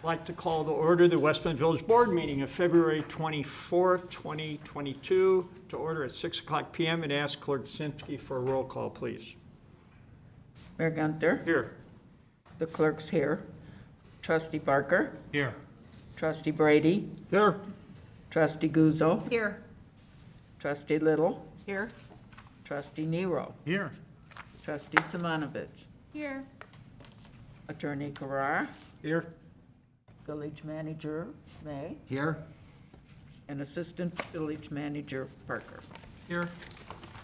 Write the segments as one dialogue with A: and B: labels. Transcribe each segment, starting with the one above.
A: like to call to order the Westmont Village Board meeting of February 24th, 2022 to order at 6 o'clock p.m. and ask Clerk Simsky for a roll call, please.
B: Mayor Gunther?
A: Here.
B: The clerk's here. Trustee Barker?
A: Here.
B: Trustee Brady?
A: Here.
B: Trustee Guzzo?
C: Here.
B: Trustee Little?
C: Here.
B: Trustee Nero?
A: Here.
B: Trustee Simonovich?
C: Here.
B: Attorney Carrar?
A: Here.
B: Village Manager May?
A: Here.
B: And Assistant Village Manager Parker.
A: Here.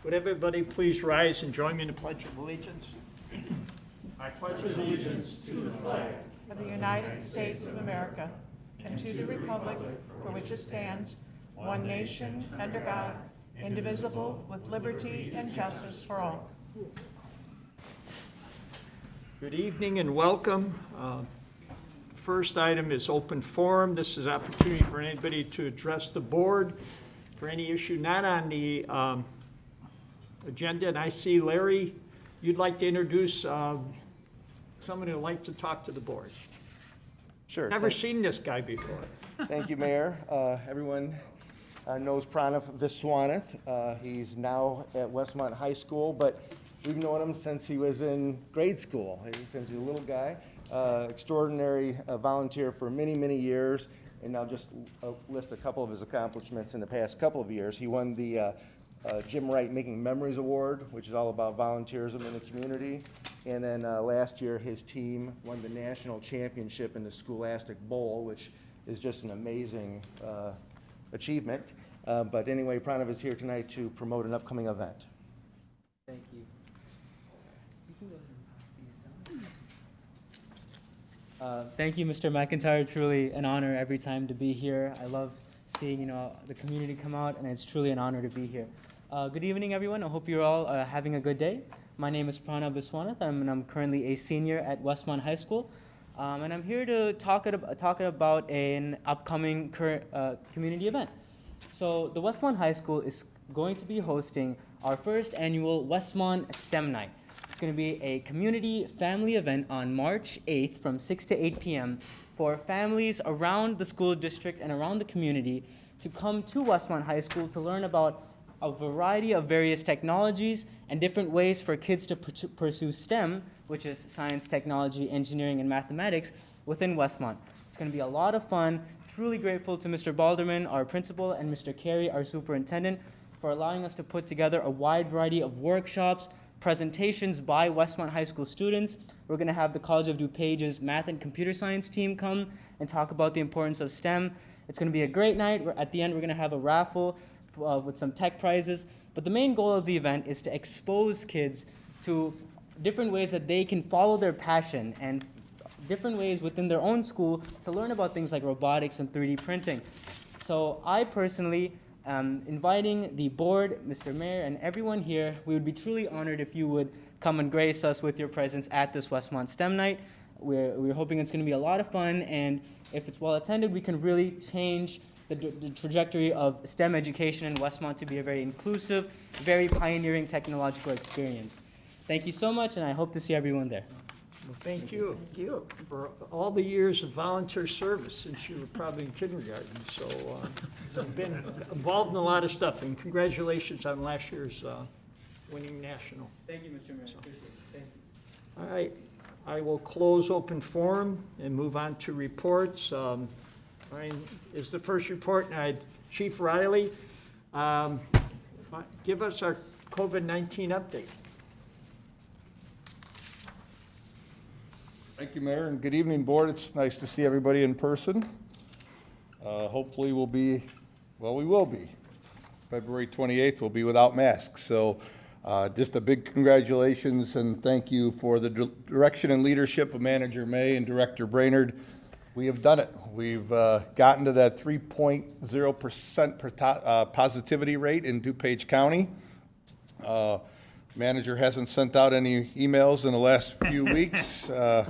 A: Would everybody please rise and join me in the Pledge of Allegiance? I pledge allegiance to the flag
C: Of the United States of America, and to the republic for which it stands, one nation, under God, indivisible, with liberty and justice for all.
A: Good evening and welcome. First item is open forum. This is an opportunity for anybody to address the board for any issue not on the agenda. And I see, Larry, you'd like to introduce someone who'd like to talk to the board.
D: Sure.
A: Never seen this guy before.
D: Thank you, Mayor. Everyone knows Pranav Viswanath. He's now at Westmont High School, but we've known him since he was in grade school. Since he was a little guy. Extraordinary volunteer for many, many years. And I'll just list a couple of his accomplishments in the past couple of years. He won the Jim Wright Making Memories Award, which is all about volunteerism in the community. And then last year, his team won the national championship in the Scholastic Bowl, which is just an amazing achievement. But anyway, Pranav is here tonight to promote an upcoming event.
E: Thank you. You can go ahead and pass these down. Thank you, Mr. McIntyre. Truly an honor every time to be here. I love seeing, the community come out, and it's truly an honor to be here. Good evening, everyone. I hope you're all having a good day. My name is Pranav Viswanath, and I'm currently a senior at Westmont High School. And I'm here to talk about an upcoming community event. So the Westmont High School is going to be hosting our first annual Westmont STEM Night. It's going to be a community family event on March 8th from 6 to 8 p.m. for families around the school district and around the community to come to Westmont High School to learn about a variety of various technologies and different ways for kids to pursue STEM, which is science, technology, engineering, and mathematics, within Westmont. It's going to be a lot of fun. Truly grateful to Mr. Balderman, our principal, and Mr. Carey, our superintendent, for allowing us to put together a wide variety of workshops, presentations by Westmont High School students. We're going to have the College of DuPage's Math and Computer Science team come and talk about the importance of STEM. It's going to be a great night. At the end, we're going to have a raffle with some tech prizes. But the main goal of the event is to expose kids to different ways that they can follow their passion and different ways within their own school to learn about things like robotics and 3D printing. So I personally am inviting the board, Mr. Mayor, and everyone here. We would be truly honored if you would come and grace us with your presence at this Westmont STEM Night. We're hoping it's going to be a lot of fun, and if it's well attended, we can really change the trajectory of STEM education in Westmont to be a very inclusive, very pioneering technological experience. Thank you so much, and I hope to see everyone there.
A: Well, thank you. Thank you for all the years of volunteer service since you were probably in kindergarten. So you've been involved in a lot of stuff, and congratulations on last year's winning national.
E: Thank you, Mr. Mayor. Appreciate it. Thank you.
A: All right, I will close open forum and move on to reports. Mine is the first report, and Chief Riley, give us our COVID-19 update.
F: Thank you, Mayor, and good evening, Board. It's nice to see everybody in person. Hopefully we will be. February 28th, we'll be without masks. So just a big congratulations and thank you for the direction and leadership of Manager May and Director Brainerd. We have done it. We've gotten to that 3.0% positivity rate in DuPage County. Manager hasn't sent out any emails in the last few weeks. I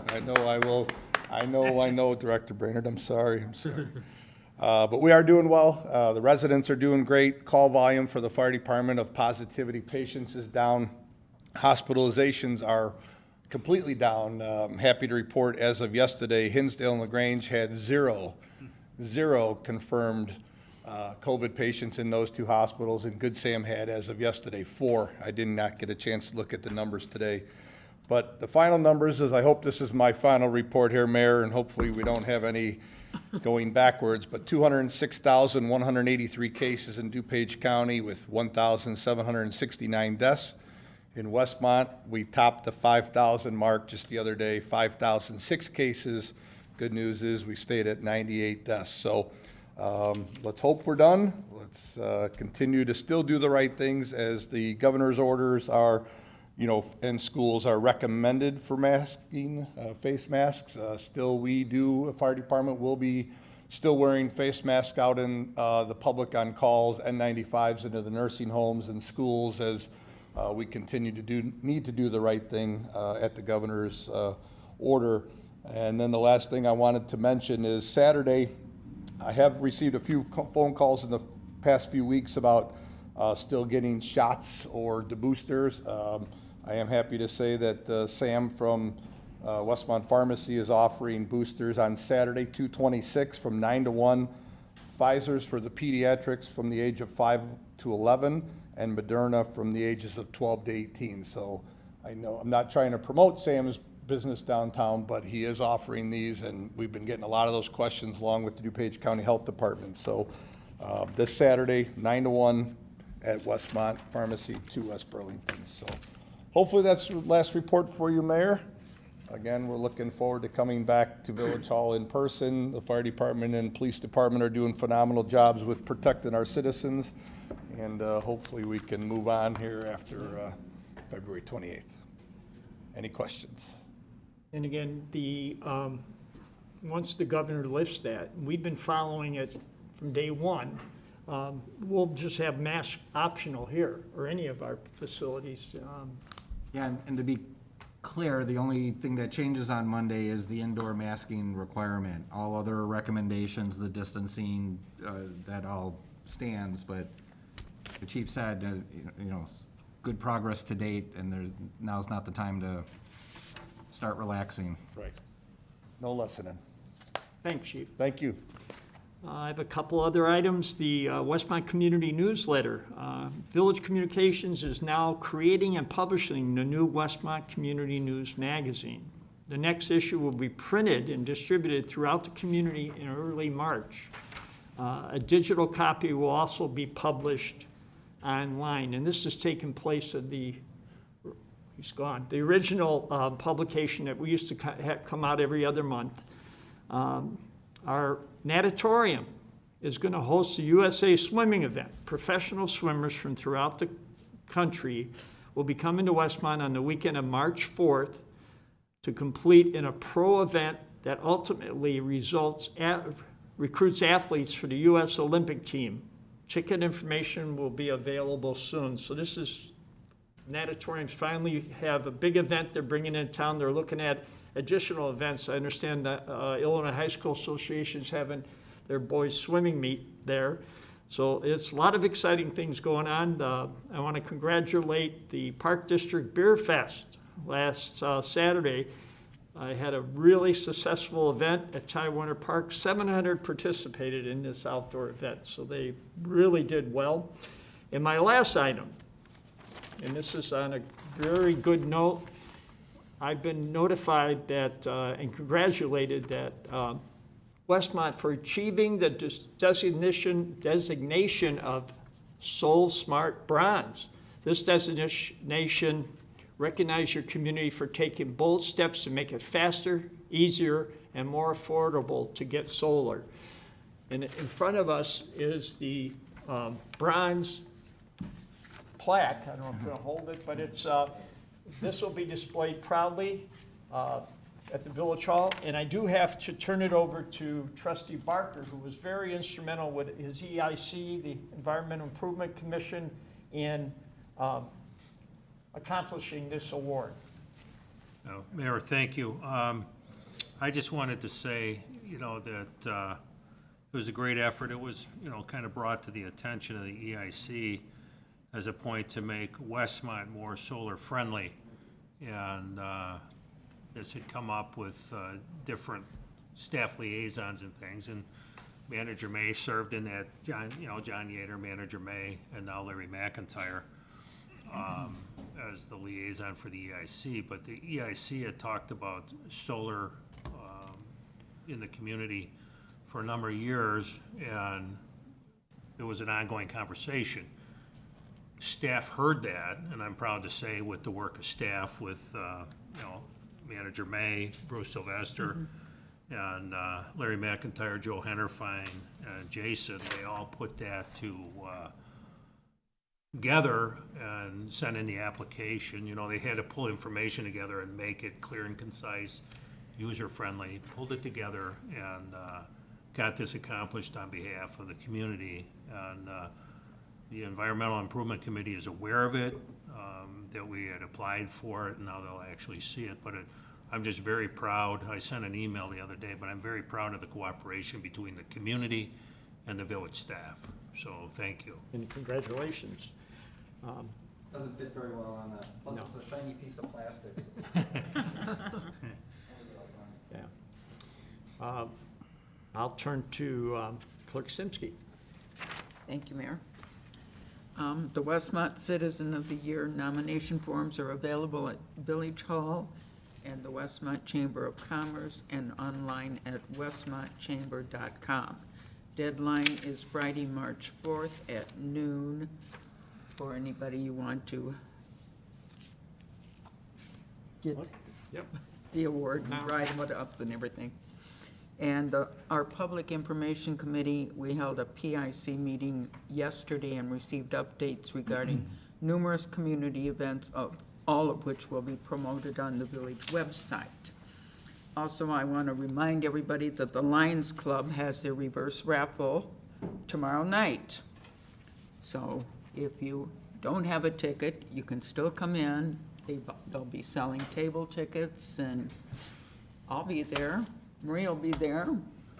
F: know, Director Brainerd, I'm sorry. But we are doing well. The residents are doing great. Call volume for the fire department of positivity patients is down. Hospitalizations are completely down. I'm happy to report as of yesterday, Hinsdale and LaGrange had zero confirmed COVID patients in those two hospitals, and Good Sam had, as of yesterday, 4. I did not get a chance to look at the numbers today. But the final numbers is, I hope this is my final report here, Mayor, and hopefully we don't have any going backwards, but 206,183 cases in DuPage County with 1,769 deaths. In Westmont, we topped the 5,000 mark just the other day, 5,006 cases. Good news is we stayed at 98 deaths. So let's hope we're done. Let's continue to still do the right things as the governor's orders are, and schools are recommended for masking, face masks. Still, fire department will be still wearing face masks out in the public on calls, N95s into the nursing homes and schools as we continue to need to do the right thing at the governor's order. And then the last thing I wanted to mention is Saturday, I have received a few phone calls in the past few weeks about still getting shots or the boosters. I am happy to say that Sam from Westmont Pharmacy is offering boosters on Saturday, 2/26 from 9 to 1. Pfizer's for the pediatrics from the age of 5 to 11, and Moderna from the ages of 12 to 18. So I know I'm not trying to promote Sam's business downtown, but he is offering these, and we've been getting a lot of those questions along with the DuPage County Health Department. So this Saturday, 9 to 1 at Westmont Pharmacy, 2 West Burlington. So hopefully that's the last report for you, Mayor. Again, we're looking forward to coming back to Village Hall in person. The fire department and police department are doing phenomenal jobs with protecting our citizens, and hopefully we can move on here after February 28th. Any questions?
A: And again, once the governor lifts that, we've been following it from day one, we'll just have mask optional here or any of our facilities.
G: Yeah, and to be clear, the only thing that changes on Monday is the indoor masking requirement. All other recommendations, the distancing, that all stands, but the chief said, good progress to date, and now's not the time to start relaxing.
F: Right. No lessening.
A: Thanks, Chief.
F: Thank you.
A: I have a couple other items. The Westmont Community Newsletter. Village Communications is now creating and publishing the new Westmont Community News magazine. The next issue will be printed and distributed throughout the community in early March. A digital copy will also be published online, and this has taken place of the original publication that we used to come out every other month. Our natatorium is going to host a USA swimming event. Professional swimmers from throughout the country will be coming to Westmont on the weekend of March 4th to complete in a pro event that ultimately recruits athletes for the U.S. Olympic team. Ticket information will be available soon. So this is, natatoriums finally have a big event they're bringing in town. They're looking at additional events. I understand that Illinois High School Association is having their boys swimming meet there. So it's a lot of exciting things going on. I want to congratulate the Park District Beer Fest last Saturday. I had a really successful event at Tidewater Park. 700 participated in this outdoor event, so they really did well. And my last item, and this is on a very good note, I've been notified that and congratulated that Westmont for achieving the designation of Soul Smart Bronze. This designation recognizes your community for taking bold steps to make it faster, easier, and more affordable to get solar. And in front of us is the bronze plaque. I don't know if you'll hold it, but it's this will be displayed proudly at the Village Hall. And I do have to turn it over to Trustee Barker, who was very instrumental with his EIC, the Environmental Improvement Commission, in accomplishing this award.
H: Mayor, thank you. I just wanted to say, that it was a great effort. It was, kind of brought to the attention of the EIC as a point to make Westmont more solar friendly. And this had come up with different staff liaisons and things, and Manager May served in that, John Yater, Manager May, and now Larry McIntyre as the liaison for the EIC. But the EIC had talked about solar in the community for a number of years, and it was an ongoing conversation. Staff heard that, and I'm proud to say with the work of staff, with Manager May, Bruce Sylvester, and Larry McIntyre, Joe Hennerfine, and Jason, they all put that together and sent in the application. They had to pull information together and make it clear and concise, user-friendly, pulled it together, and got this accomplished on behalf of the community. And the Environmental Improvement Committee is aware of it, that we had applied for it, and now they'll actually see it. But I'm just very proud. I sent an email the other day, but I'm very proud of the cooperation between the community and the village staff. So thank you.
A: And congratulations.
G: Doesn't fit very well on that, plus
A: No.
G: it's a shiny piece of plastic.
A: Yeah. I'll turn to Clerk Simsky.
B: Thank you, Mayor. The Westmont Citizen of the Year nomination forms are available at Village Hall and the Westmont Chamber of Commerce and online at westmontchamber.com. Deadline is Friday, March 4th at noon for anybody you want to get
A: Yep.
B: the award and write them up and everything. And our Public Information Committee, we held a PIC meeting yesterday and received updates regarding numerous community events, all of which will be promoted on the village website. Also, I want to remind everybody that the Lions Club has their reverse raffle tomorrow night. So if you don't have a ticket, you can still come in. They'll be selling table tickets, and I'll be there. Maria will be there.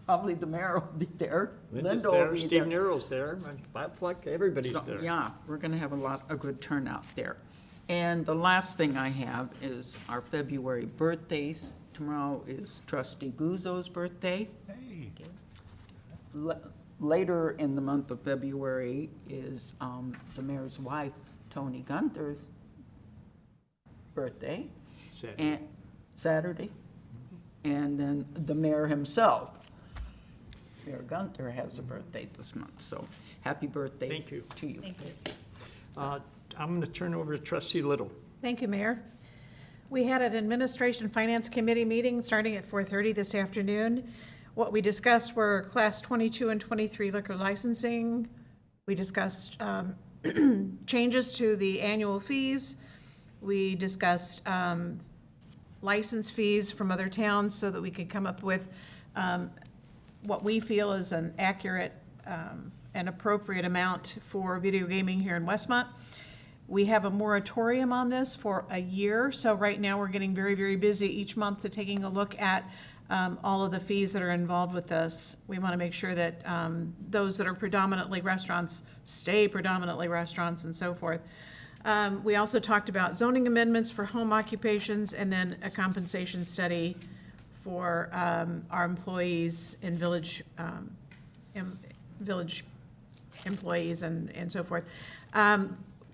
B: Probably the mayor will be there.
A: Linda's
B: Linda will
A: there,
B: be
A: Steve
B: there.
A: Nero's there, Bob Fleck, everybody's
B: So,
A: there.
B: yeah, we're gonna have a good turnout there. And the last thing I have is our February birthdays. Tomorrow is Trustee Guzzo's birthday.
H: Hey.
B: Later in the month of February is the mayor's wife, Tony Gunther's birthday.
A: Saturday.
B: And Saturday. And then the mayor himself, Mayor Gunther, has a birthday this month, so happy birthday
A: Thank you.
B: to you.
A: I'm going to turn over to Trustee Little.
C: Thank you, Mayor. We had an Administration Finance Committee meeting starting at 4:30 this afternoon. What we discussed were Class 22 and 23 liquor licensing. We discussed changes to the annual fees. We discussed license fees from other towns so that we could come up with what we feel is an accurate and appropriate amount for video gaming here in Westmont. We have a moratorium on this for a year, so right now we're getting very, very busy each month to taking a look at all of the fees that are involved with this. We want to make sure that those that are predominantly restaurants stay predominantly restaurants and so forth. We also talked about zoning amendments for home occupations and then a compensation study for our employees in village employees and so forth.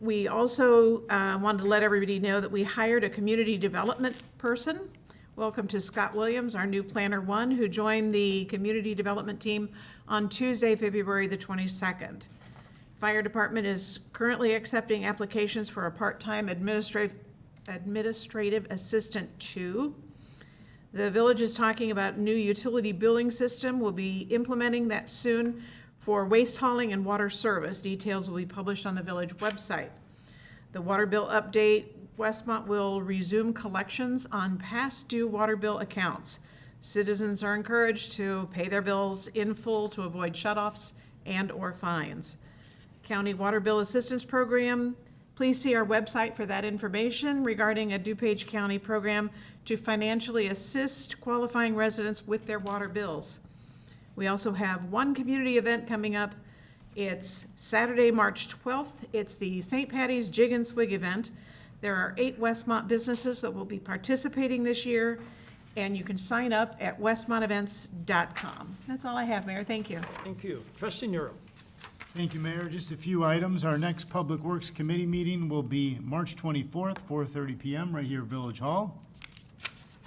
C: We also wanted to let everybody know that we hired a community development person. Welcome to Scott Williams, our new Planner 1, who joined the community development team on Tuesday, February the 22nd. Fire Department is currently accepting applications for a part-time administrative assistant 2. The village is talking about new utility billing system. We'll be implementing that soon for waste hauling and water service. Details will be published on the village website. The water bill update, Westmont will resume collections on past due water bill accounts. Citizens are encouraged to pay their bills in full to avoid shutoffs and/or fines. County Water Bill Assistance Program, please see our website for that information regarding a DuPage County program to financially assist qualifying residents with their water bills. We also have one community event coming up. It's Saturday, March 12th. It's the St. Patty's Jig and Swig event. There are 8 Westmont businesses that will be participating this year, and you can sign up at westmontevents.com. That's all I have, Mayor. Thank you.
A: Thank you. Trustee Nero.
I: Thank you, Mayor. Just a few items. Our next Public Works Committee meeting will be March 24th, 4:30 PM, right here at Village Hall.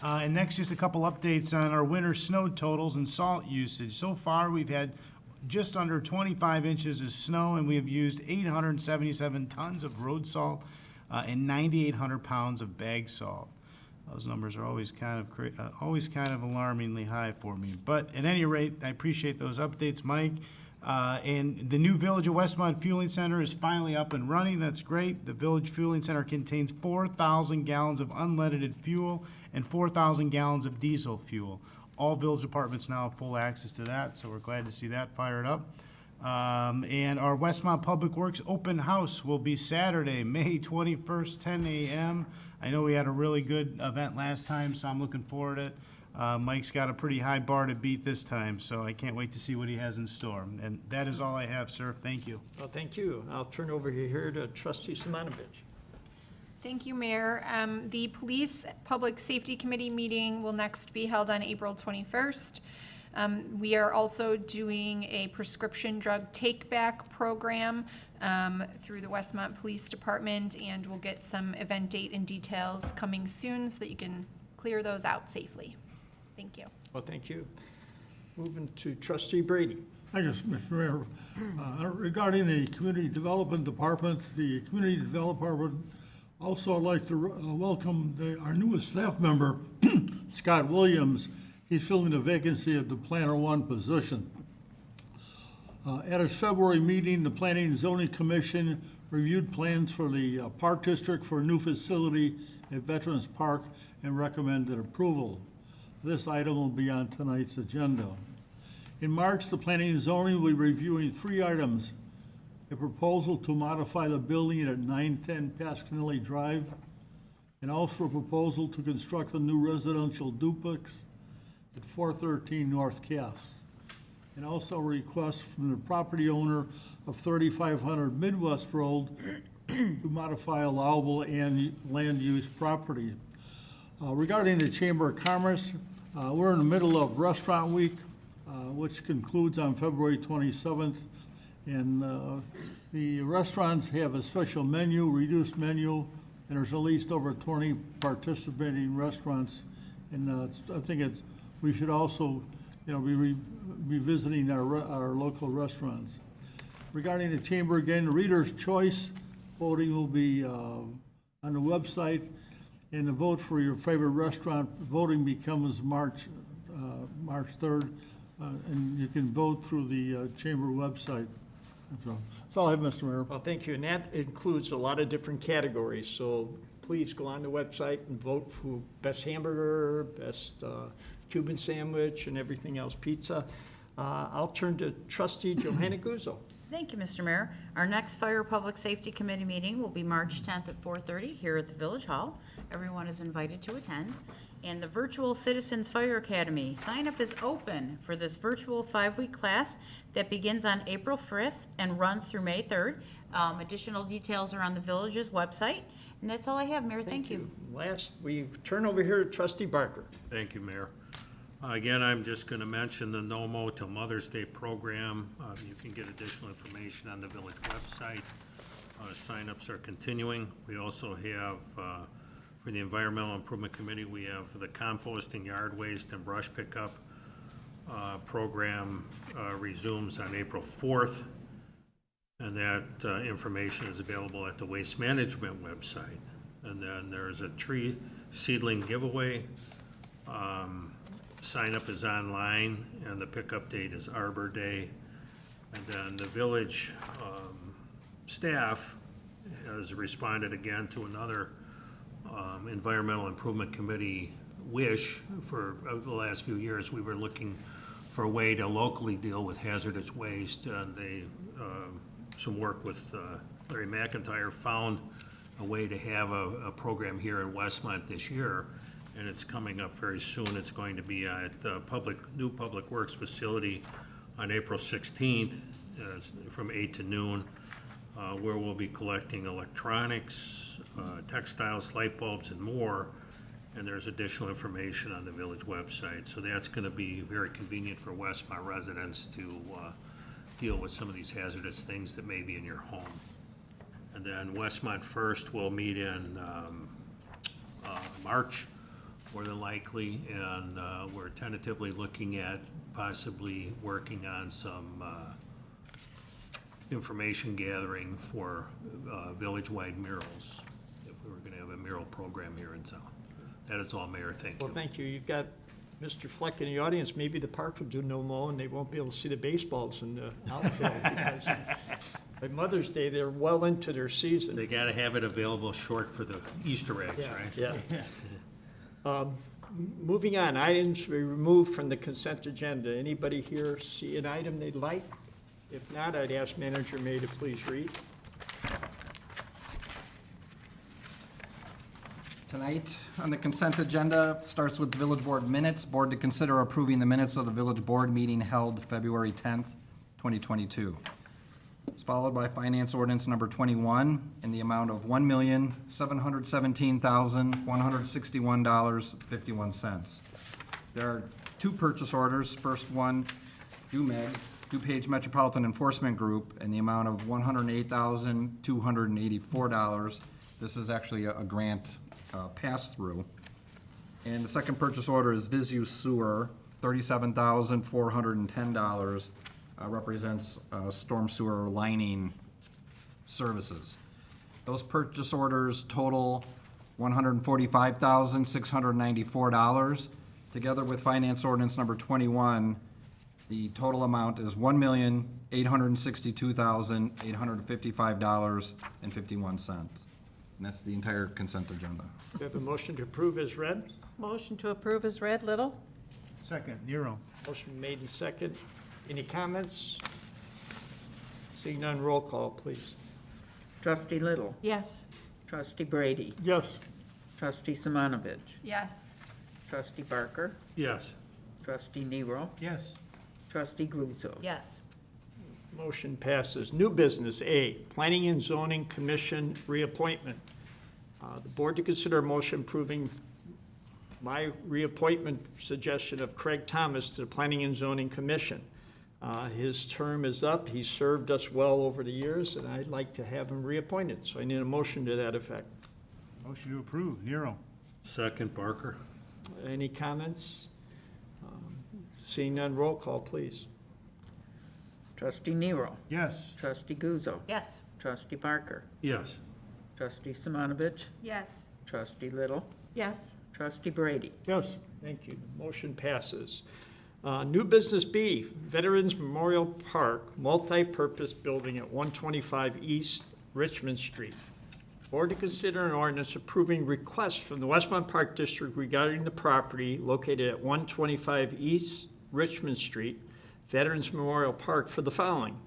I: And next, just a couple updates on our winter snow totals and salt usage. So far, we've had just under 25 inches of snow, and we have used 877 tons of road salt and 9,800 pounds of bag salt. Those numbers are always kind of alarmingly high for me. But at any rate, I appreciate those updates, Mike. And the new Village of Westmont Fueling Center is finally up and running. That's great. The Village Fueling Center contains 4,000 gallons of unleaded fuel and 4,000 gallons of diesel fuel. All village departments now have full access to that, so we're glad to see that fired up. And our Westmont Public Works Open House will be Saturday, May 21st, 10 a.m. I know we had a really good event last time, so I'm looking forward to it. Mike's got a pretty high bar to beat this time, so I can't wait to see what he has in store. And that is all I have, sir. Thank you.
A: Well, thank you. I'll turn over here to Trustee Simonovich.
J: Thank you, Mayor. The Police Public Safety Committee meeting will next be held on April 21st. We are also doing a prescription drug take-back program through the Westmont Police Department, and we'll get some event date and details coming soon so that you can clear those out safely. Thank you.
A: Well, thank you. Moving to Trustee Brady.
K: Thank you, Mr. Mayor. Regarding the Community Development Department, the Community Development Department also I'd like to welcome our newest staff member, Scott Williams. He's filling a vacancy at the Planner 1 position. At its February meeting, the Planning and Zoning Commission reviewed plans for the Park District for a new facility at Veterans Park and recommended approval. This item will be on tonight's agenda. In March, the Planning and Zoning will be reviewing 3 items: a proposal to modify the building at 910 Pasquinelli Drive, and also a proposal to construct a new residential duplex at 413 North Cass, and also a request from the property owner of 3500 Midwest Road to modify allowable land use property. Regarding the Chamber of Commerce, we're in the middle of Restaurant Week, which concludes on February 27th. And the restaurants have a special menu, reduced menu, and there's at least over 20 participating restaurants. And I think we should also, be revisiting our local restaurants. Regarding the Chamber again, the Reader's Choice voting will be on the website, and the vote for your favorite restaurant voting becomes March 3rd, and you can vote through the Chamber website. That's all I have, Mr. Mayor.
A: Well, thank you. And that includes a lot of different categories. So please go on the website and vote for best hamburger, best Cuban sandwich, and everything else, pizza. I'll turn to Trustee Johanna Guzzo.
L: Thank you, Mr. Mayor. Our next Fire Public Safety Committee meeting will be March 10th at 4:30 here at the Village Hall. Everyone is invited to attend. And the Virtual Citizens Fire Academy, sign-up is open for this virtual 5-week class that begins on April 5th and runs through May 3rd. Additional details are on the Village's website. And that's all I have, Mayor. Thank you.
A: Last, we turn over here to Trustee Barker.
H: Thank you, Mayor. Again, I'm just going to mention the No Mo Till Mother's Day program. You can get additional information on the village website. Sign-ups are continuing. We also have, for the Environmental Improvement Committee, we have the composting, yard waste, and brush pickup program resumes on April 4th. And that information is available at the Waste Management website. And then there's a tree seedling giveaway. Sign up is online, and the pickup date is Arbor Day. And then the village staff has responded again to another Environmental Improvement Committee wish. For the last few years, we were looking for a way to locally deal with hazardous waste, and they, some work with Larry McIntyre, found a way to have a program here in Westmont this year. And it's coming up very soon. It's going to be at the new Public Works facility on April 16th from 8 to noon. where we'll be collecting electronics, textiles, light bulbs, and more. And there's additional information on the village website. So that's going to be very convenient for Westmont residents to deal with some of these hazardous things that may be in your home. And then Westmont First will meet in March, more than likely, and we're tentatively looking at possibly working on some information gathering for village-wide murals, if we were going to have a mural program here in town. That is all, Mayor. Thank you.
A: Well, thank you. You've got Mr. Fleck in the audience. Maybe the park will do no more and they won't be able to see the baseballs in the outfield because by Mother's Day, they're well into their season.
H: They got to have it available short for the Easter eggs, right?
A: Yeah. Moving on, items we removed from the consent agenda. Anybody here see an item they'd like? If not, I'd ask Manager May to please read.
G: Tonight, on the consent agenda, starts with village board minutes. Board to consider approving the minutes of the village board meeting held February 10th, 2022. It's followed by finance ordinance number 21 in the amount of $1,717,161.51. There are two purchase orders. First one, DuPage Metropolitan Enforcement Group in the amount of $108,284. This is actually a grant pass-through. And the second purchase order is Visu Sewer, $37,410, represents storm sewer lining services. Those purchase orders total $145,694. Together with finance ordinance number 21, the total amount is $1,862,855.51. And that's the entire consent agenda.
A: Do you have a motion to approve as read?
C: Motion to approve is read. Little?
I: Second, Nero.
A: Motion made and second. Any comments? Seeing none, roll call, please.
B: Trustee Little,
C: Yes.
B: Trustee Brady,
K: Yes.
B: Trustee Simonovich,
J: Yes.
B: Trustee Barker,
H: Yes.
B: Trustee Nero,
I: Yes.
B: Trustee Guzzo.
L: Yes.
A: Motion passes. New business, A, Planning and Zoning Commission reappointment. The board to consider a motion approving my reappointment suggestion of Craig Thomas to the Planning and Zoning Commission. His term is up. He's served us well over the years, and I'd like to have him reappointed. So I need a motion to that effect.
I: Motion to approve, Nero.
H: Second, Barker.
A: Any comments? Seeing none, roll call, please.
B: Trustee Nero,
I: Yes.
B: Trustee Guzzo,
L: Yes.
B: Trustee Barker,
H: Yes.
B: Trustee Simonovich,
J: Yes.
B: Trustee Little,
C: Yes.
B: Trustee Brady.
A: Yes. Thank you. Motion passes. New business B, Veterans Memorial Park, multi-purpose building at 125 East Richmond Street. Board to consider an ordinance approving requests from the Westmont Park District regarding the property located at 125 East Richmond Street, Veterans Memorial Park for the following.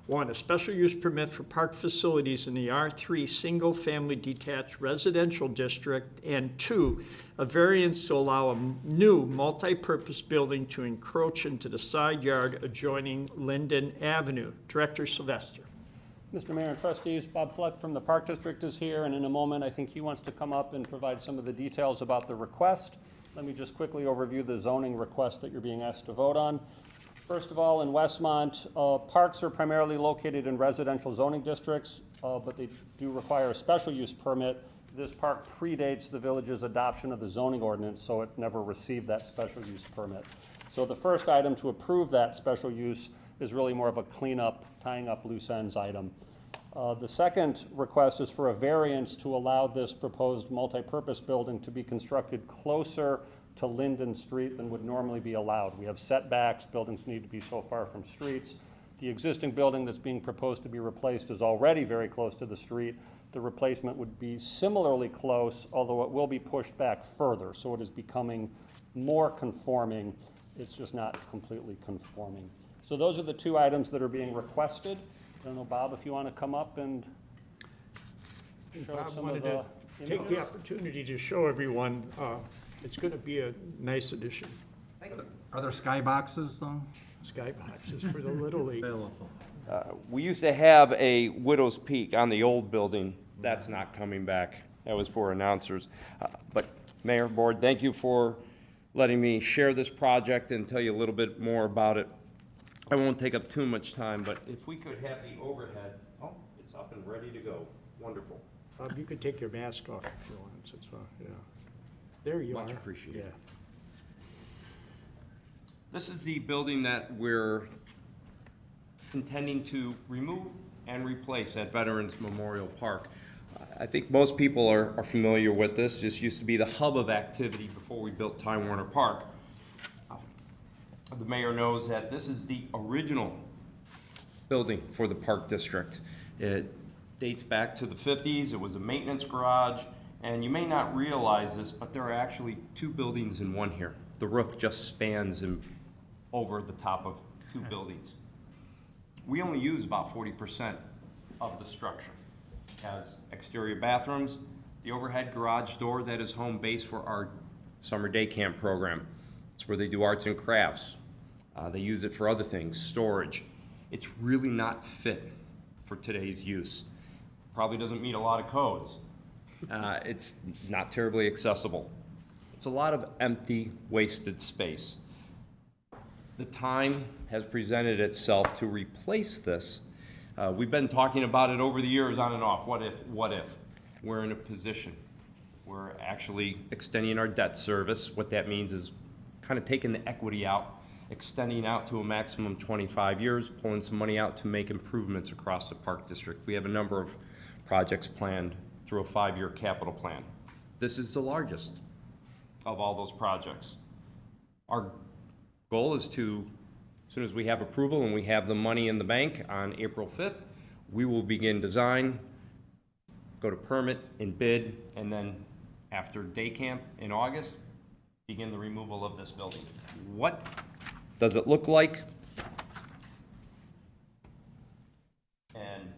A: 1, a special use permit for park facilities in the R3 Single Family Detached Residential District, and 2, a variance to allow a new multi-purpose building to encroach into the side yard adjoining Linden Avenue. Director Sylvester.
M: Mr. Mayor and trustees, Bob Fleck from the Park District is here, and in a moment, I think he wants to come up and provide some of the details about the request. Let me just quickly overview the zoning request that you're being asked to vote on. First of all, in Westmont, parks are primarily located in residential zoning districts, but they do require a special use permit. This park predates the village's adoption of the zoning ordinance, so it never received that special use permit. So the first item to approve that special use is really more of a cleanup, tying up loose ends item. The second request is for a variance to allow this proposed multipurpose building to be constructed closer to Linden Street than would normally be allowed. We have setbacks, buildings need to be so far from streets. The existing building that's being proposed to be replaced is already very close to the street. The replacement would be similarly close, although it will be pushed back further, so it is becoming more conforming. It's just not completely conforming. So those are the two items that are being requested. I don't know, Bob, if you want to come up and show
A: Bob
M: some of
A: wanted
M: the
A: to take the opportunity to show everyone, it's going to be a nice addition.
G: Are there sky boxes, though?
A: Skyboxes for the Little League.
N: We used to have a Widow's Peak on the old building. That's not coming back. That was for announcers. But Mayor, Board, thank you for letting me share this project and tell you a little bit more about it. I won't take up too much time, but if we could have the overhead, oh, it's up and ready to go. Wonderful.
A: Bob, you could take your mask off if you want, since, yeah. There you are.
N: Much appreciated.
A: Yeah.
N: This is the building that we're intending to remove and replace at Veterans Memorial Park. I think most people are familiar with this. This used to be the hub of activity before we built Time Warner Park. The mayor knows that this is the original building for the Park District. It dates back to the 50s. It was a maintenance garage, and you may not realize this, but there are actually two buildings in one here. The roof just spans over the top of two buildings. We only use about 40% of the structure. It has exterior bathrooms, the overhead garage door that is home base for our summer day camp program. It's where they do arts and crafts. They use it for other things, storage. It's really not fit for today's use. Probably doesn't meet a lot of codes. It's not terribly accessible. It's a lot of empty, wasted space. The time has presented itself to replace this. We've been talking about it over the years on and off. What if? We're in a position. We're actually extending our debt service. What that means is kind of taking the equity out, extending out to a maximum 25 years, pulling some money out to make improvements across the Park District. We have a number of projects planned through a 5-year capital plan. This is the largest of all those projects. Our goal is to, as soon as we have approval and we have the money in the bank on April 5th, we will begin design, go to permit and bid, and then after day camp in August, begin the removal of this building. What does it look like? And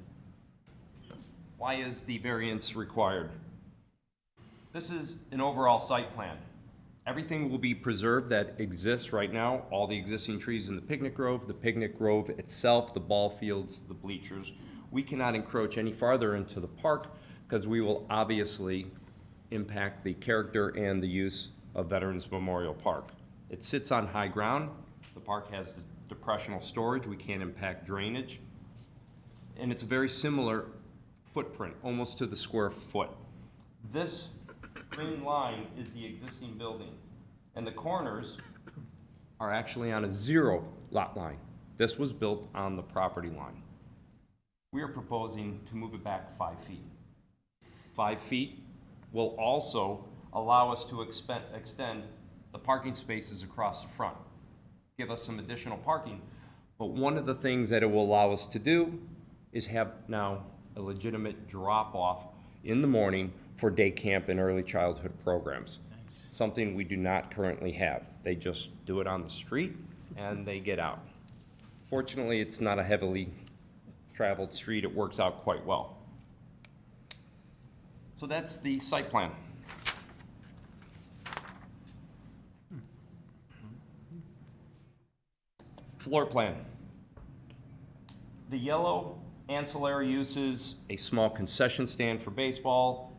N: why is the variance required? This is an overall site plan. Everything will be preserved that exists right now, all the existing trees in the picnic grove itself, the ball fields, the bleachers. We cannot encroach any farther into the park because we will obviously impact the character and the use of Veterans Memorial Park. It sits on high ground. The park has depressional storage. We can't impact drainage. And it's a very similar footprint, almost to the square foot. This green line is the existing building, and the corners are actually on a 0 lot line. This was built on the property line. We are proposing to move it back 5 feet. 5 feet will also allow us to extend the parking spaces across the front, give us some additional parking. But one of the things that it will allow us to do is have now a legitimate drop-off in the morning for day camp and early childhood programs, something we do not currently have. They just do it on the street and they get out. Fortunately, it's not a heavily traveled street. It works out quite well. So that's the site plan. Floor plan. The yellow ancillary uses, a small concession stand for baseball,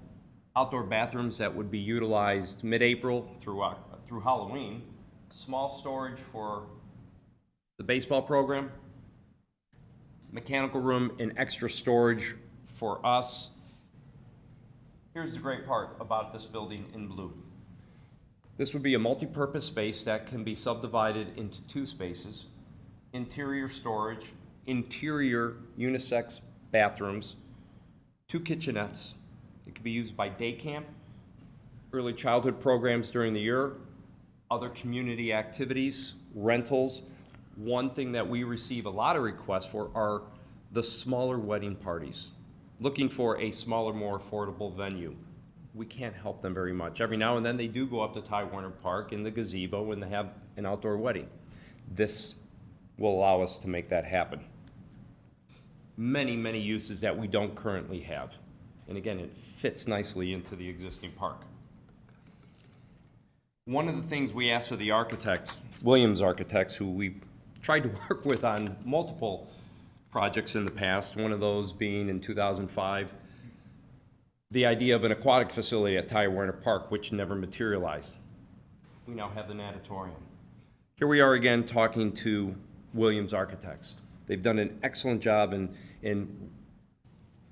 N: outdoor bathrooms that would be utilized mid-April through Halloween, small storage for the baseball program, mechanical room and extra storage for us. Here's the great part about this building in blue. This would be a multi-purpose space that can be subdivided into 2 spaces, interior storage, interior unisex bathrooms, 2 kitchenettes. It could be used by day camp, early childhood programs during the year, other community activities, rentals. One thing that we receive a lot of requests for are the smaller wedding parties, looking for a smaller, more affordable venue. We can't help them very much. Every now and then they do go up to Ty Warner Park in the gazebo when they have an outdoor wedding. This will allow us to make that happen. Many, many uses that we don't currently have. And again, it fits nicely into the existing park. One of the things we asked of the architects, Williams Architects, who we've tried to work with on multiple projects in the past, one of those being in 2005, the idea of an aquatic facility at Ty Warner Park, which never materialized. We now have the natatorium. Here we are again talking to Williams Architects. They've done an excellent job and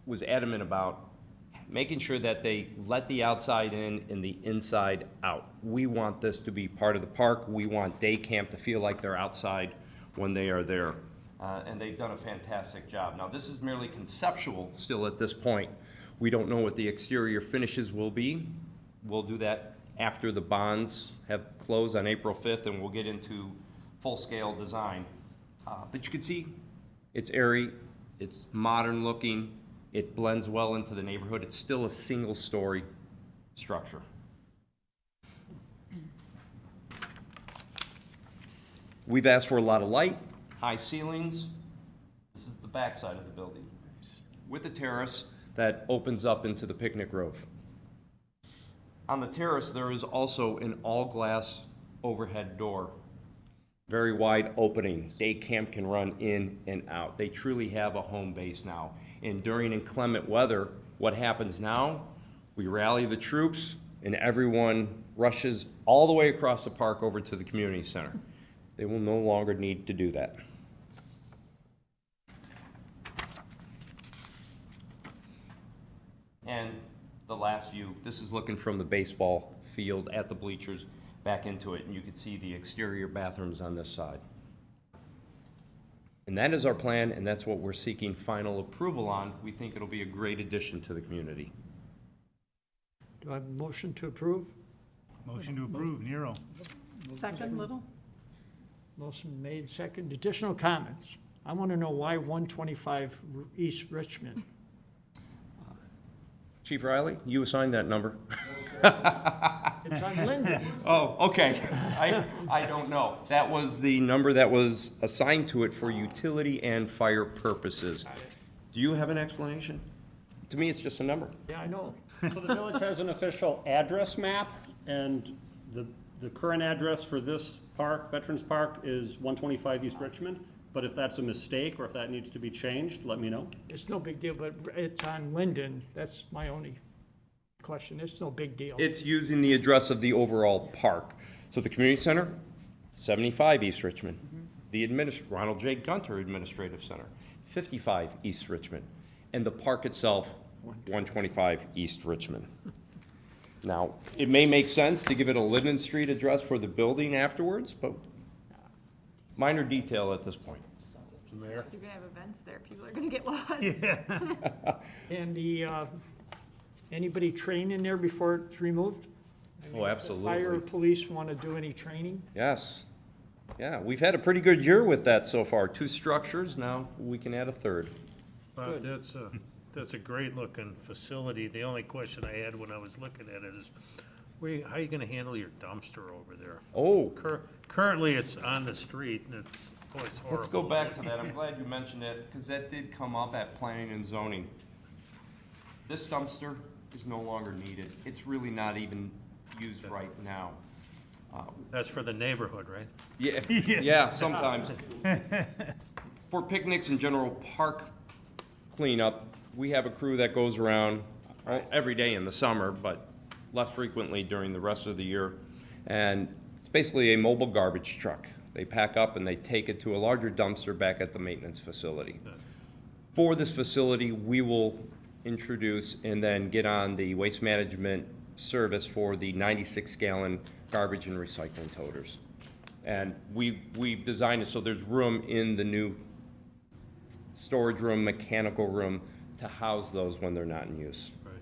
N: was adamant about making sure that they let the outside in and the inside out. We want this to be part of the park. We want day camp to feel like they're outside when they are there. And they've done a fantastic job. Now, this is merely conceptual still at this point. We don't know what the exterior finishes will be. We'll do that after the bonds have closed on April 5th, and we'll get into full-scale design. But you can see it's airy, it's modern looking, it blends well into the neighborhood. It's still a single-story structure. We've asked for a lot of light, high ceilings. This is the back side of the building with a terrace that opens up into the picnic grove. On the terrace, there is also an all-glass overhead door. Very wide opening. Day camp can run in and out. They truly have a home base now. And during inclement weather, what happens now? We rally the troops and everyone rushes all the way across the park over to the community center. They will no longer need to do that. And the last view, this is looking from the baseball field at the bleachers back into it, and you can see the exterior bathrooms on this side. And that is our plan, and that's what we're seeking final approval on. We think it'll be a great addition to the community.
A: Do I have a motion to approve?
I: Motion to approve, Nero.
C: Second, Little?
A: Motion made, second. Additional comments? I want to know why 125 East Richmond?
N: Chief Riley, you assigned that number.
A: It's on Linden.
N: Oh, okay. I don't know. That was the number that was assigned to it for utility and fire purposes. Do you have an explanation? To me, it's just a number.
A: Yeah, I know.
M: So the village has an official address map, and the current address for this park, Veterans Park, is 125 East Richmond. But if that's a mistake, or if that needs to be changed, let me know.
A: It's no big deal, but it's on Linden. That's my only question. It's no big deal.
N: It's using the address of the overall park. So the community center, 75 East Richmond. The Ronald J. Gunter Administrative Center, 55 East Richmond. And the park itself, 125 East Richmond. Now, it may make sense to give it a Linden Street address for the building afterwards, but minor detail at this point.
J: You're gonna have events there, people are gonna get lost.
A: And the, anybody train in there before it's removed?
N: Oh, absolutely.
A: Fire or police want to do any training?
N: Yes. Yeah, we've had a pretty good year with that so far. 2 structures, now we can add a 3rd.
H: Bob, that's a great looking facility. The only question I had when I was looking at it is, how are you gonna handle your dumpster over there?
N: Oh,
H: Currently, it's on the street, and it's horrible.
N: let's go back to that. I'm glad you mentioned it, because that did come up at planning and zoning. This dumpster is no longer needed. It's really not even used right now.
H: That's for the neighborhood, right?
N: Yeah, yeah, sometimes. For picnics and general park cleanup, we have a crew that goes around every day in the summer, but less frequently during the rest of the year. And it's basically a mobile garbage truck. They pack up and they take it to a larger dumpster back at the maintenance facility. For this facility, we will introduce and then get on the waste management service for the 96-gallon garbage and recycling toters. And we've designed it so there's room in the new storage room, mechanical room, to house those when they're not in use.
H: Right.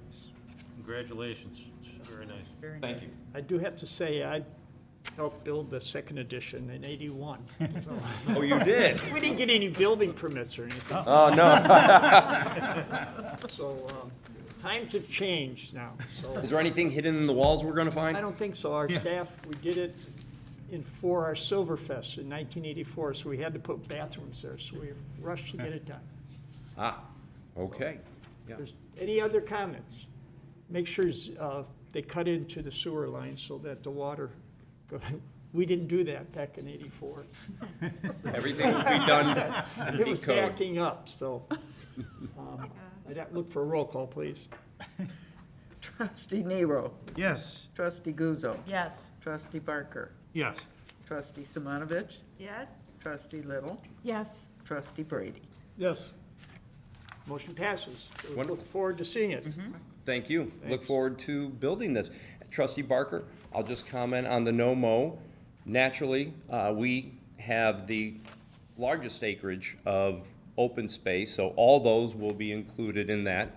H: Congratulations. Very nice.
N: Thank you.
A: I do have to say, I helped build the 2nd edition in '81. So,
N: Oh, you did?
A: we didn't get any building permits or anything.
N: Oh, no.
A: So times have changed now, so.
N: Is there anything hidden in the walls we're gonna find?
A: I don't think so. Our staff, we did it for our Silverfest in 1984, so we had to put bathrooms there, so we rushed to get it done.
N: Ah, okay. Yeah.
A: There's any other comments? Make sure they cut into the sewer line so that the water We didn't do that back in '84.
N: Everything will be done
A: It
N: in
A: was
N: code.
A: backing up, so. I'd look for a roll call, please.
B: Trustee Nero.
I: Yes.
B: Trustee Guzzo.
L: Yes.
B: Trustee Barker.
H: Yes.
B: Trustee Simonovich.
J: Yes.
B: Trustee Little.
C: Yes.
B: Trustee Brady.
K: Yes.
A: Motion passes. We
N: Wonderful.
A: look forward to seeing it.
N: Thank you. Look forward to building this. Trustee Barker, I'll just comment on the no-mow. Naturally, we have the largest acreage of open space, so all those will be included in that.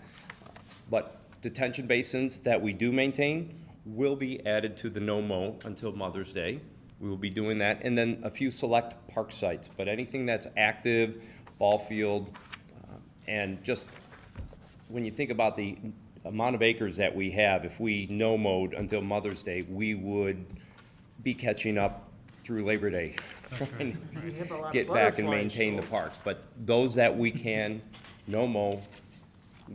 N: But detention basins that we do maintain will be added to the no-mow until Mother's Day. We will be doing that, and then a few select park sites. But anything that's active, ball field, and just when you think about the amount of acres that we have, if we no-mowed until Mother's Day, we would be catching up through Labor Day, trying
A: We have a lot
N: to
A: of
N: get back and
A: butterflies,
N: maintain the
A: though.
N: parks. But those that we can no-mow,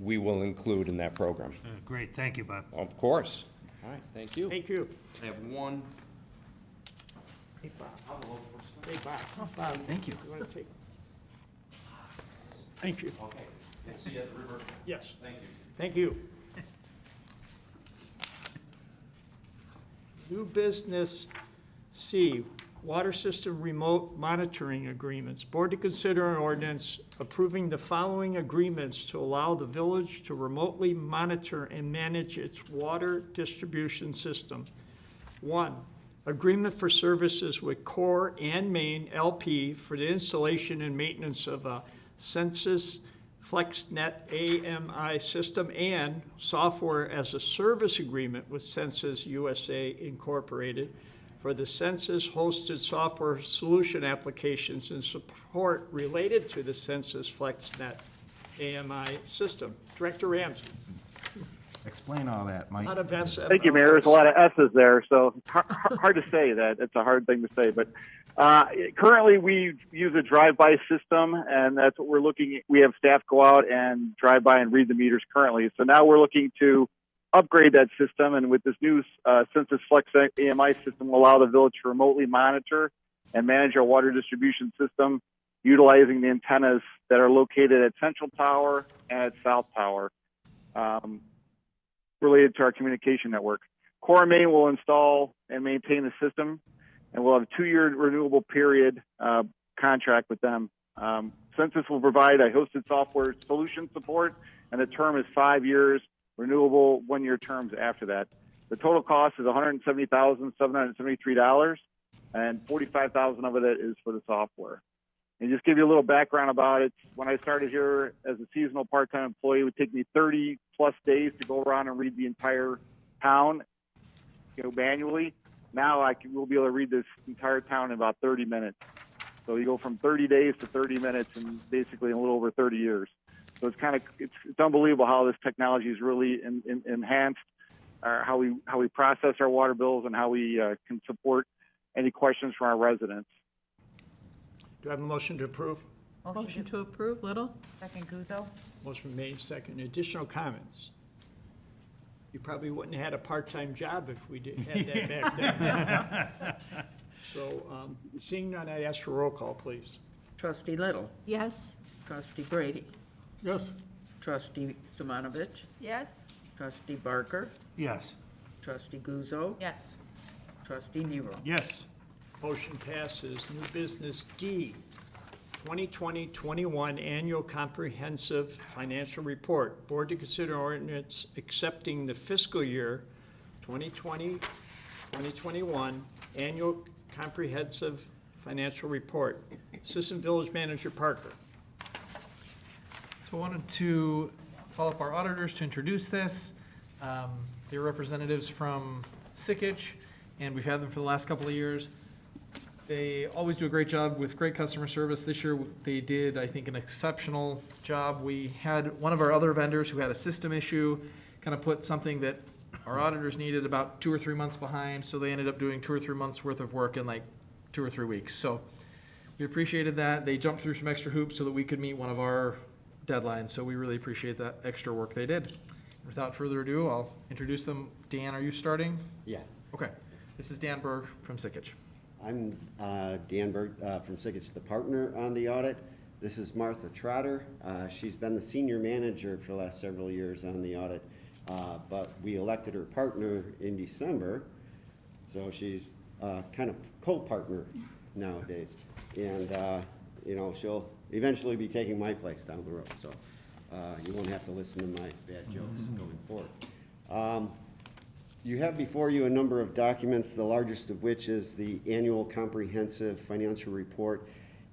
N: we will include in that program.
H: Great, thank you, Bob.
N: Of course. All right, thank you.
A: Thank you.
N: I have one.
A: Hey, Bob. Hey, Bob. Thank you. You want to take? Thank you.
N: Okay. We'll see you at the river.
A: Yes.
N: Thank you.
A: Thank you. New business C, water system remote monitoring agreements. Board to consider an ordinance approving the following agreements to allow the village to remotely monitor and manage its water distribution system. 1, agreement for services with Core and Main LP for the installation and maintenance of a Census FlexNet AMI system and software as a service agreement with Census USA Incorporated for the Census hosted software solution applications and support related to the Census FlexNet AMI system. Director Ramsey.
G: Explain all that, Mike.
A: Out of SM.
O: Thank you, Mayor. There's a lot of S's there, so hard to say that. It's a hard thing to say. But currently, we use a drive-by system, and that's what we're looking. We have staff go out and drive by and read the meters currently. So now we're looking to upgrade that system, and with this new Census Flex AMI system, will allow the village to remotely monitor and manage our water distribution system, utilizing the antennas that are located at Central Tower and at South Tower. Related to our communication network. Core and Main will install and maintain the system, and we'll have a 2-year renewable period contract with them. Census will provide a hosted software solution support, and the term is 5 years, renewable 1-year terms after that. The total cost is $170,773, and $45,000 of it is for the software. And just give you a little background about it. When I started here as a seasonal part-time employee, it would take me 30 plus days to go around and read the entire town, manually. Now we'll be able to read this entire town in about 30 minutes. So you go from 30 days to 30 minutes, and basically in a little over 30 years. So it's unbelievable how this technology is really enhanced how we process our water bills and how we can support any questions from our residents.
A: Do I have a motion to approve?
C: Motion to approve, Little?
L: Second Guzzo.
A: Motion made, second. Additional comments? You probably wouldn't have had a part-time job if we had that back then. So, seeing none, I ask for roll call, please.
B: Trustee Little.
C: Yes.
B: Trustee Brady.
K: Yes.
B: Trustee Simonovich.
J: Yes.
B: Trustee Barker.
H: Yes.
B: Trustee Guzzo.
L: Yes.
B: Trustee Nero.
I: Yes.
A: Motion passes. New business D, 2020-21 Annual Comprehensive Financial Report. Board to consider ordinance accepting the fiscal year 2020-2021 Annual Comprehensive Financial Report. Assistant Village Manager Parker.
P: So I wanted to follow up our auditors to introduce this. They're representatives from Sickich, and we've had them for the last couple of years. They always do a great job with great customer service. This year, they did, I think, an exceptional job. We had one of our other vendors who had a system issue, kind of put something that our auditors needed about 2 or 3 months behind, so they ended up doing 2 or 3 months worth of work in like 2 or 3 weeks. So we appreciated that. They jumped through some extra hoops so that we could meet one of our deadlines, so we really appreciate that extra work they did. Without further ado, I'll introduce them. Dan, are you starting?
D: Yeah.
P: Okay. This is Dan Berg from Sickich.
Q: I'm Dan Berg from Sikich, the partner on the audit. This is Martha Trotter. She's been the senior manager for the last several years on the audit, but we elected her partner in December, so she's kind of co-partner nowadays. And, you know, she'll eventually be taking my place down the road, so you won't have to listen to my bad jokes going forward. You have before you a number of documents, the largest of which is the annual comprehensive financial report.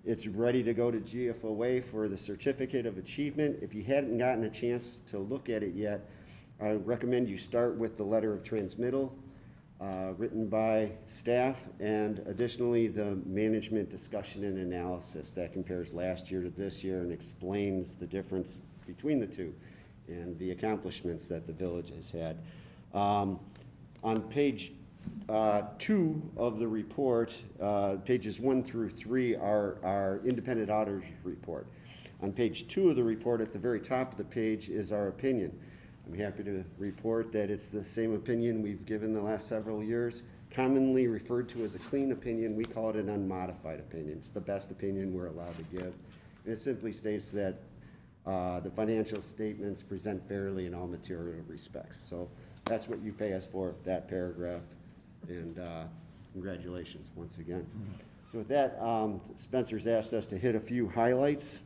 Q: It's ready to go to GFOA for the certificate of achievement. If you hadn't gotten a chance to look at it yet, I recommend you start with the letter of transmittal written by staff, and additionally the management discussion and analysis that compares last year to this year and explains the difference between the two and the accomplishments that the village has had. On page 2 of the report, pages 1 through 3 are our independent auditor's report. On page 2 of the report, at the very top of the page, is our opinion. I'm happy to report that it's the same opinion we've given the last several years, commonly referred to as a clean opinion. We call it an unmodified opinion. It's the best opinion we're allowed to give. And it simply states that the financial statements present fairly in all material respects. So that's what you pay us for, that paragraph. And congratulations once again. So with that, Spencer's asked us to hit a few highlights.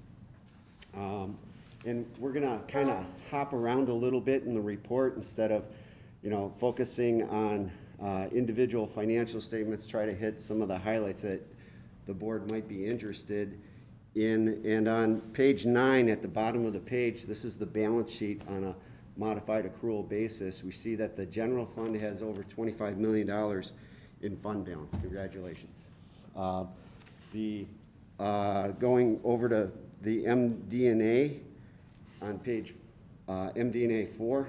Q: And we're gonna kind of hop around a little bit in the report instead of, you know, focusing on individual financial statements, try to hit some of the highlights that the board might be interested in. And on page 9, at the bottom of the page, this is the balance sheet on a modified accrual basis. We see that the general fund has over $25 million in fund balance. Congratulations. Going over to the MD&A on page MD&A 4,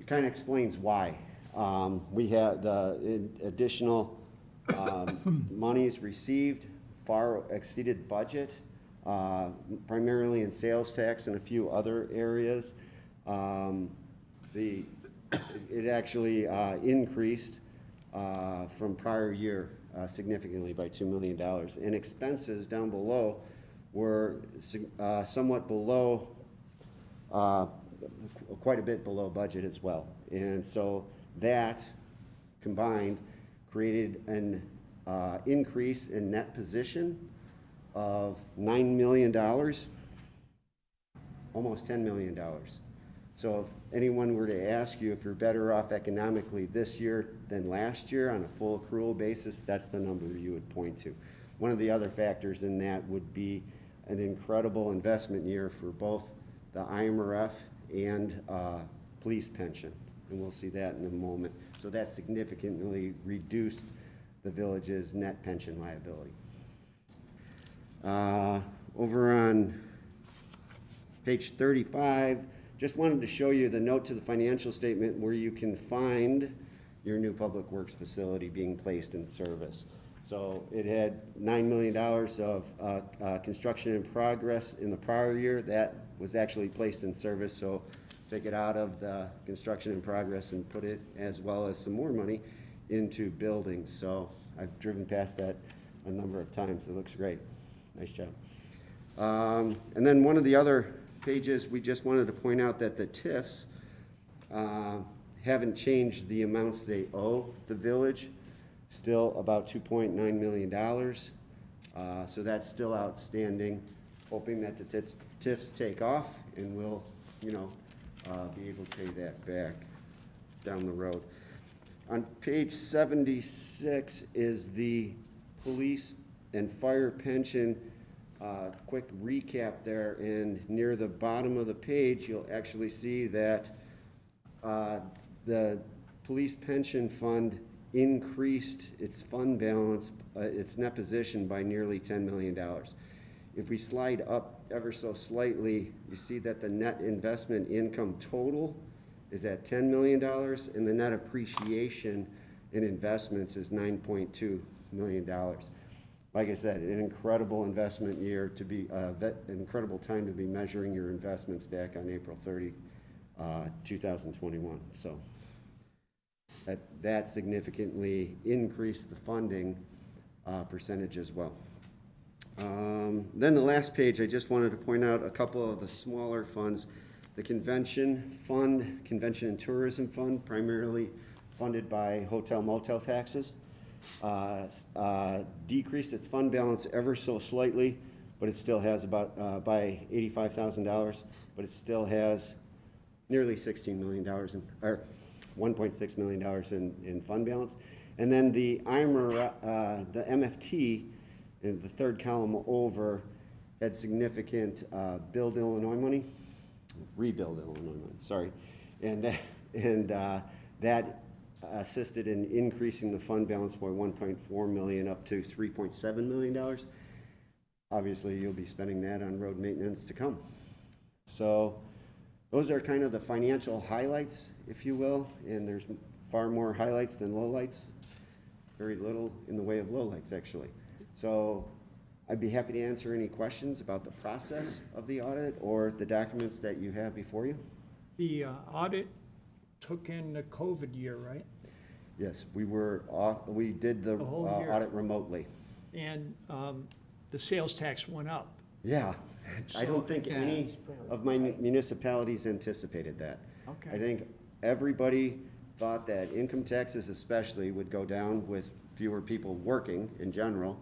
Q: it kind of explains why. We have the additional monies received far exceeded budget, primarily in sales tax and a few other areas. It actually increased from prior year significantly by $2 million. And expenses down below were somewhat below, quite a bit below budget as well. And so that combined created an increase in net position of $9 million, almost $10 million. So if anyone were to ask you if you're better off economically this year than last year on a full accrual basis, that's the number you would point to. One of the other factors in that would be an incredible investment year for both the IMRF and police pension, and we'll see that in a moment. So that significantly reduced the village's net pension liability. Over on page 35, just wanted to show you the note to the financial statement where you can find your new public works facility being placed in service. So it had $9 million of construction in progress in the prior year. That was actually placed in service, so take it out of the construction in progress and put it, as well as some more money, into buildings. So I've driven past that a number of times. It looks great. Nice job. And then one of the other pages, we just wanted to point out that the TIFs haven't changed the amounts they owe the village. Still about $2.9 million. So that's still outstanding. Hoping that the TIFs take off and we'll, you know, be able to pay that back down the road. On page 76 is the police and fire pension. Quick recap there, and near the bottom of the page, you'll actually see that the police pension fund increased its fund balance, its net position, by nearly $10 million. If we slide up ever so slightly, you see that the net investment income total is at $10 million, and the net appreciation in investments is $9.2 million. Like I said, an incredible investment year to be, an incredible time to be measuring your investments back on April 30, 2021. So that significantly increased the funding percentage as well. Then the last page, I just wanted to point out a couple of the smaller funds. The convention fund, convention and tourism fund, primarily funded by hotel motel taxes, decreased its fund balance ever so slightly, but it still has about, by $85,000, but it still has nearly $16 million in, or $1.6 million in fund balance. And then the IMR, the MFT, in the third column over, had significant Build Illinois money, Rebuild Illinois money, sorry. And that assisted in increasing the fund balance by $1.4 million up to $3.7 million. Obviously, you'll be spending that on road maintenance to come. So those are kind of the financial highlights, if you will, and there's far more highlights than lowlights. Very little in the way of lowlights, actually. So I'd be happy to answer any questions about the process of the audit or the documents that you have before you.
A: The audit took in the COVID year, right?
Q: Yes, we did the
A: whole year.
Q: audit remotely.
A: And the sales tax went up.
Q: Yeah, I don't
A: So-
Q: think any of my municipalities anticipated that.
A: Okay.
Q: I think everybody thought that income taxes especially would go down with fewer people working in general.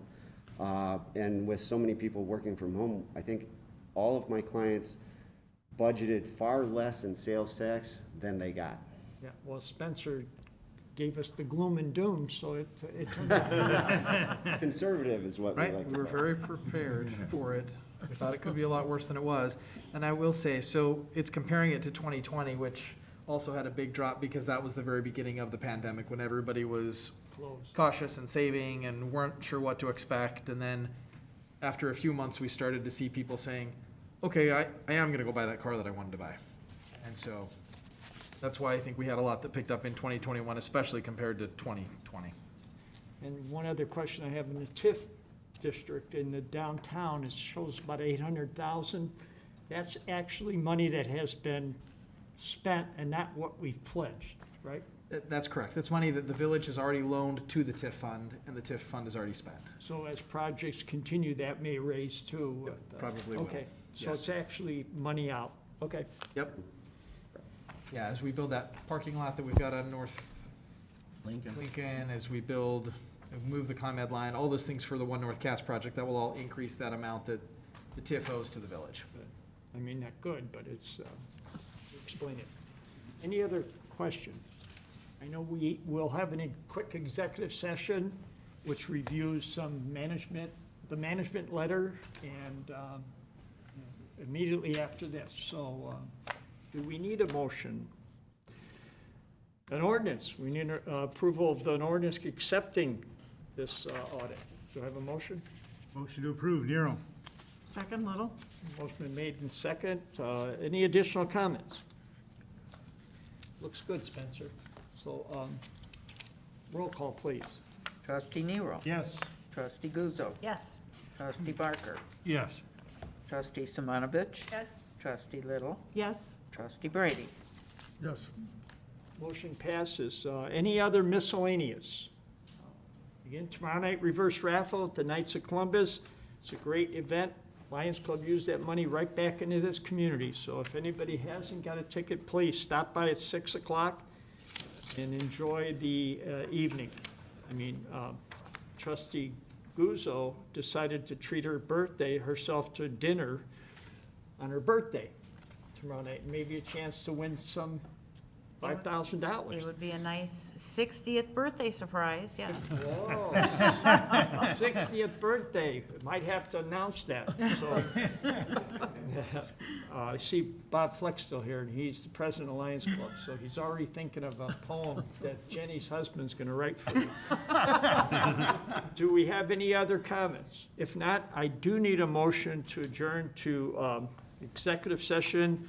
Q: And with so many people working from home, I think all of my clients budgeted far less in sales tax than they got.
A: Yeah, well, Spencer gave us the gloom and doom, so it turned out to be
Q: Conservative is what we
P: Right,
Q: like
P: we
Q: to
P: were
Q: call it.
P: very prepared for it. We thought it could be a lot worse than it was. And I will say, so it's comparing it to 2020, which also had a big drop because that was the very beginning of the pandemic when everybody was
A: closed.
P: cautious and saving and weren't sure what to expect. And then after a few months, we started to see people saying, okay, I am gonna go buy that car that I wanted to buy. And so that's why I think we had a lot that picked up in 2021, especially compared to 2020.
A: And one other question I have, in the TIF district in the downtown, it shows about 800,000. That's actually money that has been spent and not what we've pledged, right?
P: That's correct. That's money that the village has already loaned to the TIF fund, and the TIF fund is already spent.
A: So as projects continue, that may raise too.
P: Probably will.
A: Okay, so
P: Yes.
A: it's actually money out. Okay.
P: Yep. Yeah, as we build that parking lot that we've got on North Lincoln, as we move the ComEd line, all those things for the One North Cass project, that will all increase that amount that the TIF owes to the village.
A: I mean, not good, but it's, explain it. Any other question? I know we will have a quick executive session which reviews some the management letter, and immediately after this. So do we need a motion? An ordinance, we need approval of an ordinance accepting this audit. Do I have a motion?
I: Motion to approve, Nero.
C: Second, Little?
A: Motion been made in second. Any additional comments? Looks good, Spencer. So, roll call, please.
B: Trustee Nero.
I: Yes.
B: Trustee Guzzo.
L: Yes.
B: Trustee Barker.
H: Yes.
B: Trustee Simonovich.
J: Yes.
B: Trustee Little.
C: Yes.
B: Trustee Brady.
K: Yes.
A: Motion passes. Any other miscellaneous? Again, tomorrow night, reverse raffle at the Knights of Columbus. It's a great event. Lions Club used that money right back into this community. So if anybody hasn't got a ticket, please stop by at 6 o'clock and enjoy the evening. I mean, Trustee Guzzo decided to treat herself to dinner on her birthday tomorrow night. Maybe a chance to win some $5,000.
L: It would be a nice 60th birthday surprise, yeah.
A: Whoa, 60th birthday. Might have to announce that. So, I see Bob Fleck still here, and he's the president of Lions Club, so he's already thinking of a poem that Jenny's husband's gonna write for you. Do we have any other comments? If not, I do need a motion to adjourn to executive session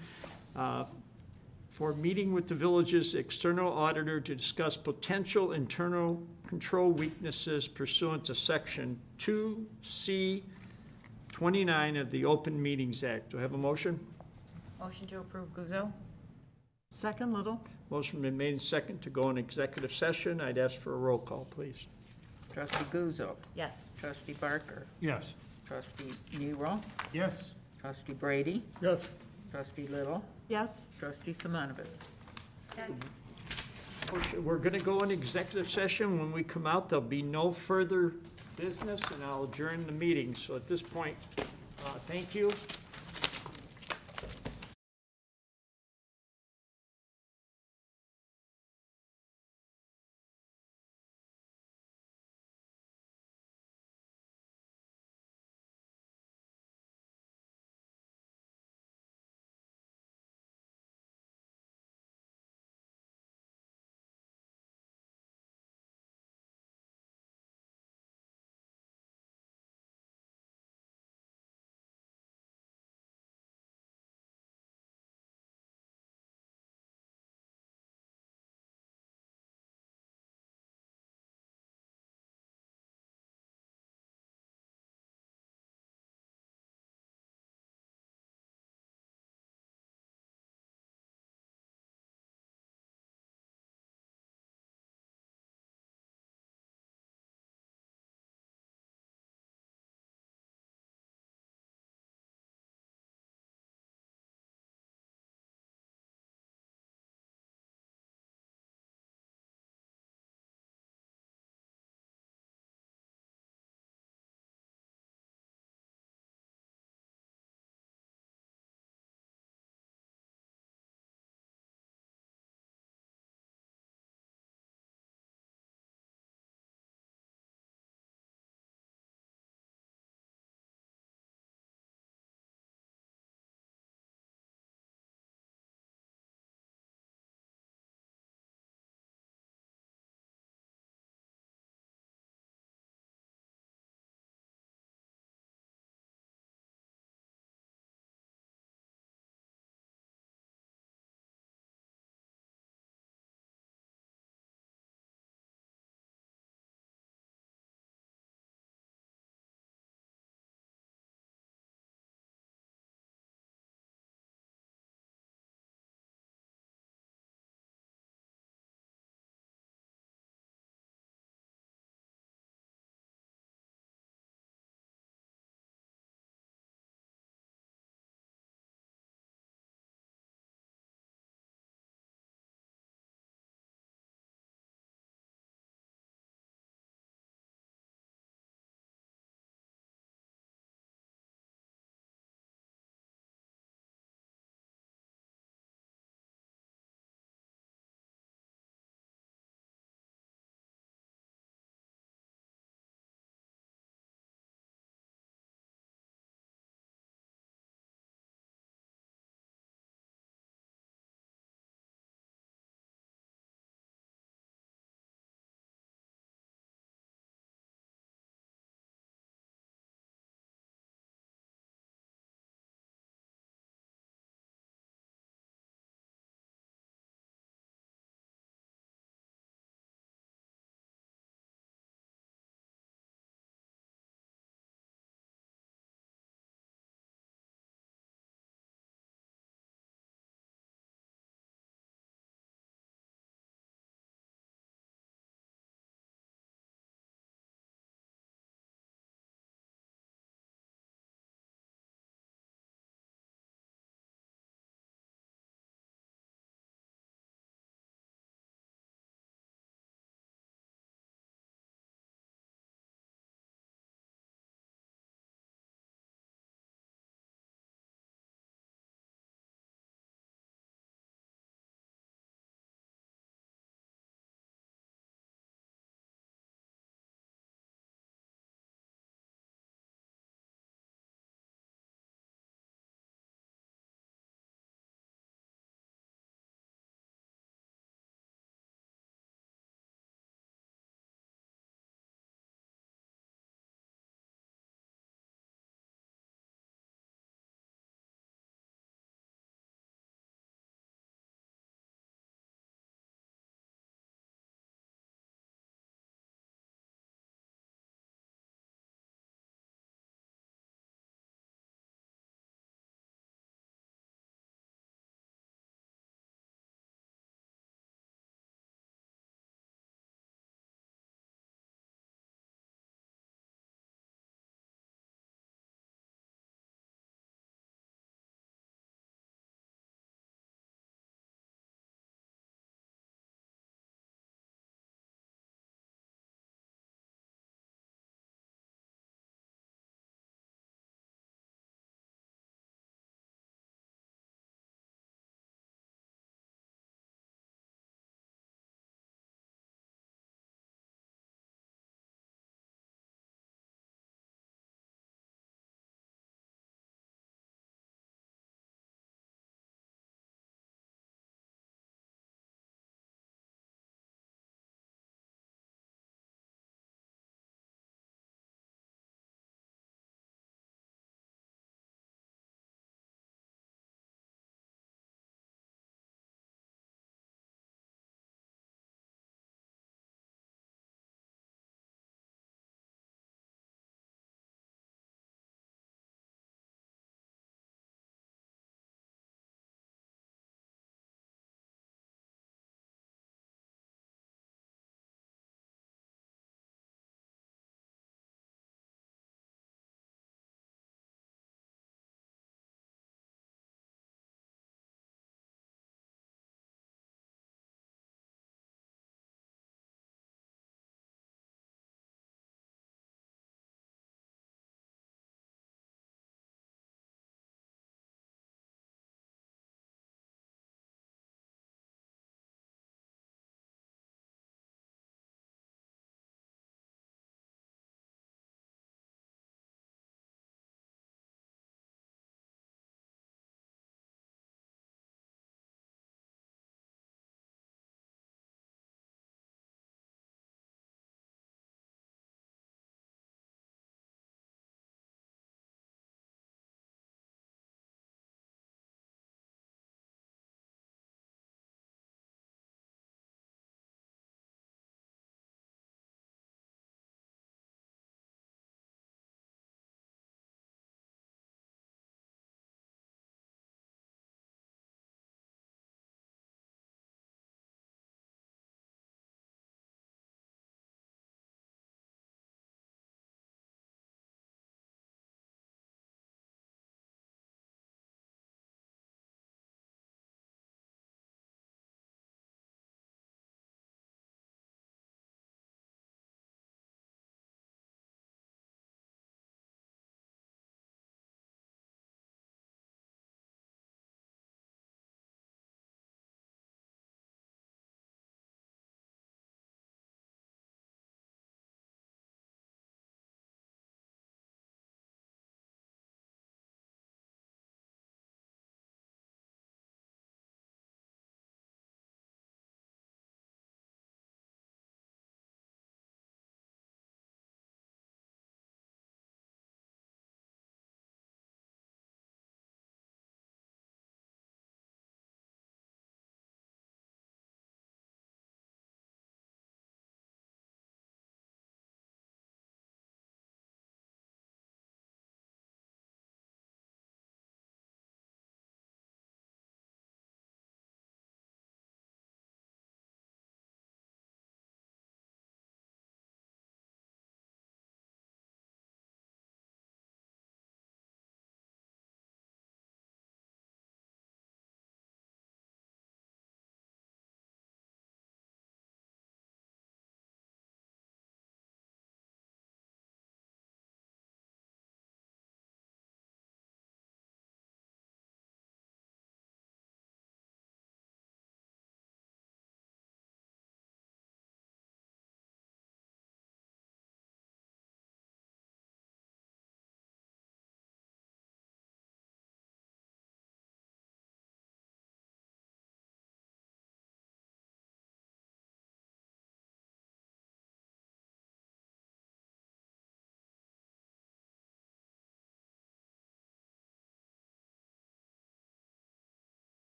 A: for meeting with the village's external auditor to discuss potential internal control weaknesses pursuant to Section 2C29 of the Open Meetings Act. Do I have a motion?
L: Motion to approve Guzzo?
B: Second, Little?
A: Motion been made and second to go in executive session. I'd ask for a roll call, please.
B: Trustee Guzzo.
L: Yes.
B: Trustee Barker.
H: Yes.
B: Trustee Nero.
I: Yes.
K: Trustee Brady?
H: Yes.
K: Trustee Little?
B: Yes.
K: Trustee Simonovich?
A: We're going to go in executive session. When we come out, there'll be no further business, and I'll adjourn the meeting. So at this point, thank you.